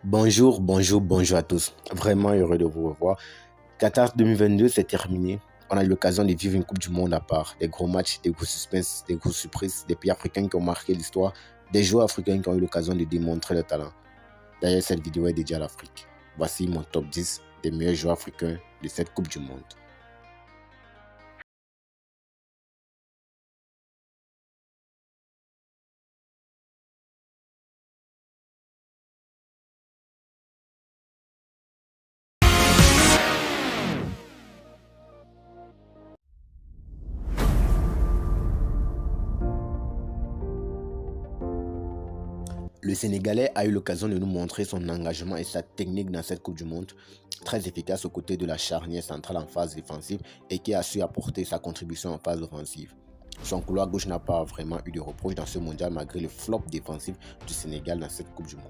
Bonjour à tous. Vraiment heureux de vous revoir. Qatar 2022, c'est terminé. On a eu l'occasion de vivre une Coupe du Monde à part. Des gros matchs, des gros suspens, des grosses surprises, des pays africains qui ont marqué l'histoire, des joueurs africains qui ont eu l'occasion de démontrer leur talent. D'ailleurs, cette vidéo est dédiée à l'Afrique. Voici mon top 10 des meilleurs joueurs africains de cette Coupe du Monde. Le Sénégalais a eu l'occasion de nous montrer son engagement et sa technique dans cette Coupe du Monde, très efficace aux côtés de la charnière centrale en phase défensive et qui a su apporter sa contribution en phase offensive. Son couloir gauche n'a pas vraiment eu de reproche dans ce mondial malgré le flop défensif du Sénégal dans cette Coupe du Monde.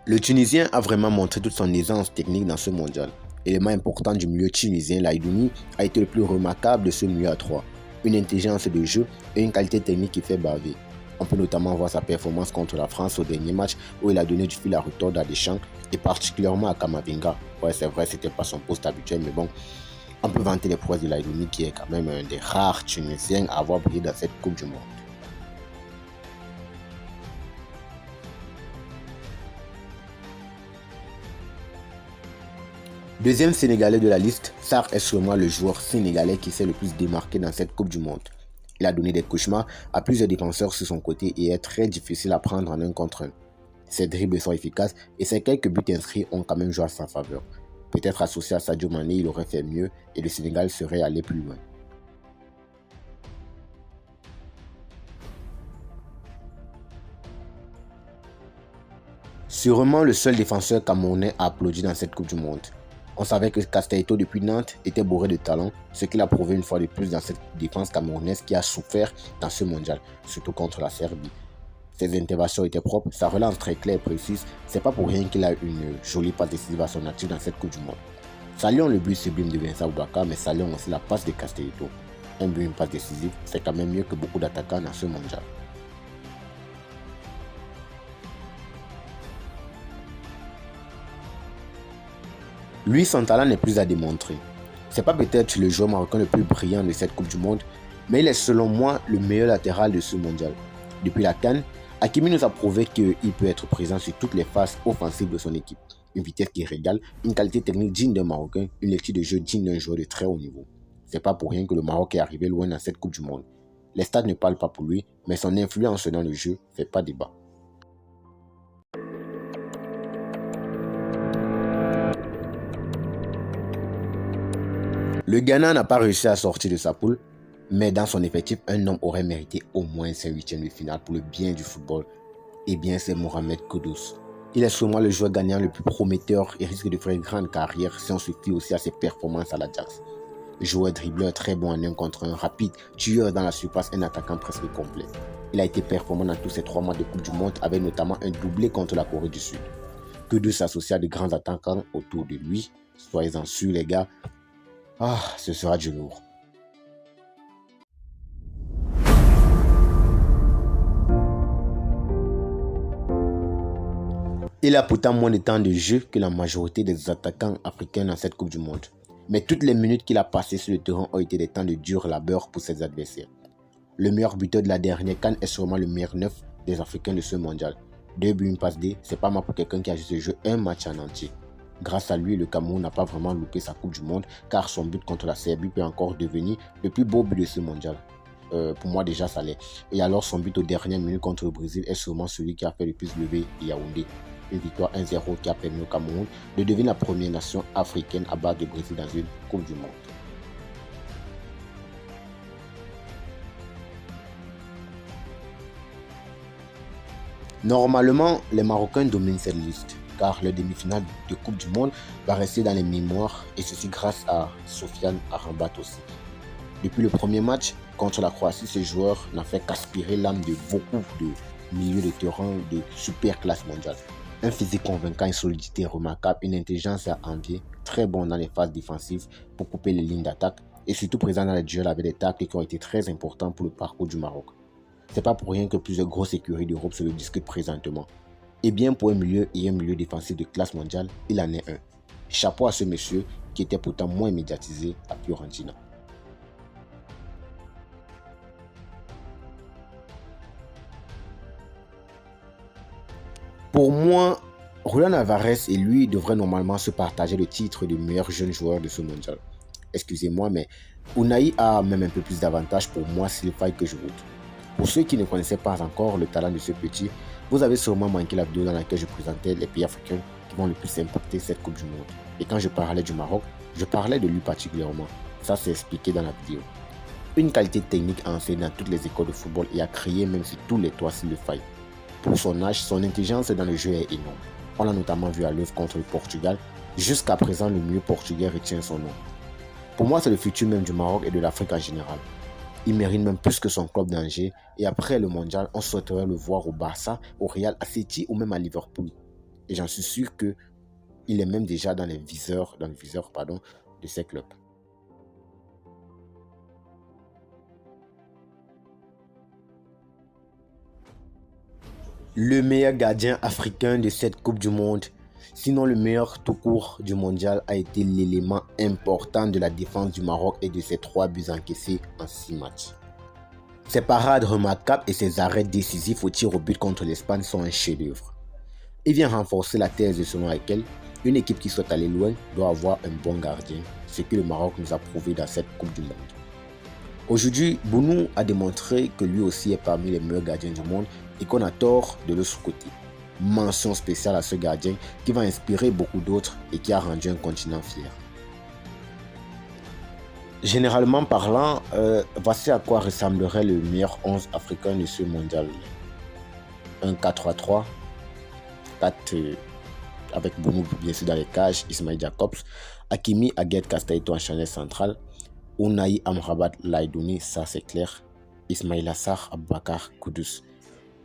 Le Tunisien a vraiment montré toute son aisance technique dans ce mondial. L'élément important du milieu tunisien, Laïdouni, a été le plus remarquable de ce milieu à 3. Une intelligence de jeu et une qualité technique qui fait baver. On peut notamment voir sa performance contre la France au dernier match où il a donné du fil à retordre à Deschamps et particulièrement à Kamavinga. Ouais, c'est vrai, c'était pas son poste habituel, mais bon, on peut vanter les prouesses de Laïdouni qui est quand même un des rares Tunisiens à avoir brillé dans cette Coupe du Monde. Deuxième Sénégalais de la liste, Sarr est sûrement le joueur sénégalais qui s'est le plus démarqué dans cette Coupe du Monde. Il a donné des cauchemars à plusieurs défenseurs sur son côté et est très difficile à prendre en un contre un. Ses dribbles sont efficaces et ses quelques buts inscrits ont quand même joué à sa faveur. Peut-être associé à Sadio Mané, il aurait fait mieux et le Sénégal serait allé plus loin. Sûrement le seul défenseur camerounais à applaudir dans cette Coupe du Monde. On savait que Castelletto depuis Nantes était bourré de talent, ce qu'il a prouvé une fois de plus dans cette défense camerounaise qui a souffert dans ce mondial, surtout contre la Serbie. Ses interventions étaient propres, sa relance très claire et précise, c'est pas pour rien qu'il a une jolie passe décisive à son actif dans cette Coupe du Monde. Saluons le but sublime de Vincent Boubacar, mais saluons aussi la passe de Castelletto. Un but, une passe décisive, c'est quand même mieux que beaucoup d'attaquants dans ce mondial. Lui, son talent n'est plus à démontrer. C'est pas peut-être le joueur marocain le plus brillant de cette Coupe du Monde, mais il est selon moi le meilleur latéral de ce mondial. Depuis la CAN, Hakimi nous a prouvé qu'il peut être présent sur toutes les phases offensives de son équipe. Une vitesse qui régale, une qualité technique digne d'un Marocain, une lecture de jeu digne d'un joueur de très haut niveau. C'est pas pour rien que le Maroc est arrivé loin dans cette Coupe du Monde. Les stats ne parlent pas pour lui, mais son influence dans le jeu fait pas débat. Le Ghana n'a pas réussi à sortir de sa poule, mais dans son effectif, un homme aurait mérité au moins ses huitièmes de finale pour le bien du football. Et bien, c'est Mohamed Kudus. Il est sûrement le joueur gagnant le plus prometteur et risque de faire une grande carrière si on se fie aussi à ses performances à l'Ajax. Joueur dribbleur très bon en 1 contre 1, rapide, tueur dans la surface, un attaquant presque complet. Il a été performant dans tous ses 3 matchs de Coupe du Monde avec notamment un doublé contre la Corée du Sud. Kudus s'associe à de grands attaquants autour de lui. Soyez-en sûrs les gars. Ce sera du lourd. Il a pourtant moins de temps de jeu que la majorité des attaquants africains dans cette Coupe du Monde. Mais toutes les minutes qu'il a passées sur le terrain ont été des temps de dur labeur pour ses adversaires. Le meilleur buteur de la dernière CAN est sûrement le meilleur neuf des Africains de ce mondial. 2 buts, une passe D, c'est pas mal pour quelqu'un qui a juste joué un match en entier. Grâce à lui, le Cameroun n'a pas vraiment loupé sa Coupe du Monde car son but contre la Serbie peut encore devenir le plus beau but de ce mondial. Pour moi déjà ça l'est. Et alors son but aux dernières minutes contre le Brésil est sûrement celui qui a fait le plus lever Yaoundé. Une victoire 1-0 qui a permis au Cameroun de devenir la première nation africaine à battre le Brésil dans une Coupe du Monde. Normalement, les Marocains dominent cette liste car le demi-finale de Coupe du Monde va rester dans les mémoires et ceci grâce à Sofiane Amrabat aussi. Depuis le premier match contre la Croatie, ce joueur n'a fait qu'aspirer l'âme de beaucoup de milieux de terrain de super classe mondiale. Un physique convaincant, une solidité remarquable, une intelligence à envier, très bon dans les phases défensives pour couper les lignes d'attaque, et surtout présent dans les duels avec des tacles qui ont été très importants pour le parcours du Maroc. C'est pas pour rien que plusieurs grosses écuries d'Europe se le discutent présentement. Et bien pour un milieu et un milieu défensif de classe mondiale, il en est un. Chapeau à ce monsieur qui était pourtant moins médiatisé à Fiorentina. Pour moi, Julián Álvarez et lui devraient normalement se partager le titre de meilleur jeune joueur de ce mondial. Excusez-moi, mais Unai a même un peu plus d'avantages pour moi s'il faille que je vote. Pour ceux qui ne connaissaient pas encore le talent de ce petit, vous avez sûrement manqué la vidéo dans laquelle je présentais les pays africains qui vont le plus impacter cette Coupe du Monde. Et quand je parlais du Maroc, je parlais de lui particulièrement. Ça c'est expliqué dans la vidéo. Une qualité technique à enseigner dans toutes les écoles de football et à crier même sur tous les toits s'il le faille. Pour son âge, son intelligence dans le jeu est énorme. On l'a notamment vu à l'œuvre contre le Portugal. Jusqu'à présent, le milieu portugais retient son nom. Pour moi, c'est le futur même du Maroc et de l'Afrique en général. Il mérite même plus que son club d'Angers. Et après le mondial, on souhaiterait le voir au Barça, au Real, à City ou même à Liverpool. Et j'en suis sûr qu'il est même déjà dans le viseur de ces clubs. Le meilleur gardien africain de cette Coupe du Monde, sinon le meilleur tout court du mondial, a été l'élément important de la défense du Maroc et de ses 3 buts encaissés en 6 matchs. Ses parades remarquables et ses arrêts décisifs au tir au but contre l'Espagne sont un chef-d'œuvre. Il vient renforcer la thèse selon laquelle une équipe qui souhaite aller loin doit avoir un bon gardien, ce que le Maroc nous a prouvé dans cette Coupe du Monde. Aujourd'hui, Bounou a démontré que lui aussi est parmi les meilleurs gardiens du monde et qu'on a tort de le sous-côté. Mention spéciale à ce gardien qui va inspirer beaucoup d'autres et qui a rendu un continent fier. Généralement parlant, voici à quoi ressemblerait le meilleur 11 africain de ce mondial. Un 4-3-3, 4 avec Bounou bien sûr dans les cages, Ismail Jacobs, Hakimi Agued Castaito en charnière centrale, Unai Amrabat Laidouni, ça c'est clair, Ismaïla Sarr, Aboubakar Kudus.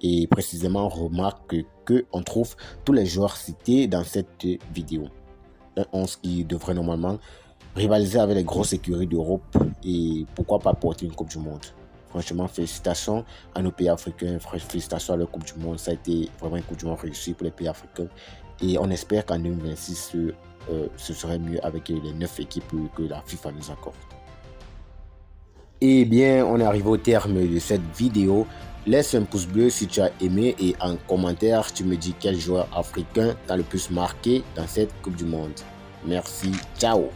Et précisément, on remarque qu'on trouve tous les joueurs cités dans cette vidéo. Un 11 qui devrait normalement rivaliser avec les grosses écuries d'Europe et pourquoi pas porter une Coupe du Monde. Franchement, félicitations à nos pays africains, félicitations à la Coupe du Monde. Ça a été vraiment une Coupe du Monde réussie pour les pays africains. Et on espère qu'en 2026, ce serait mieux avec les 9 équipes que la FIFA nous accorde. Eh bien, on est arrivé au terme de cette vidéo. Laisse un pouce bleu si tu as aimé et en commentaire, tu me dis quel joueur africain t'a le plus marqué dans cette Coupe du Monde. Merci, ciao.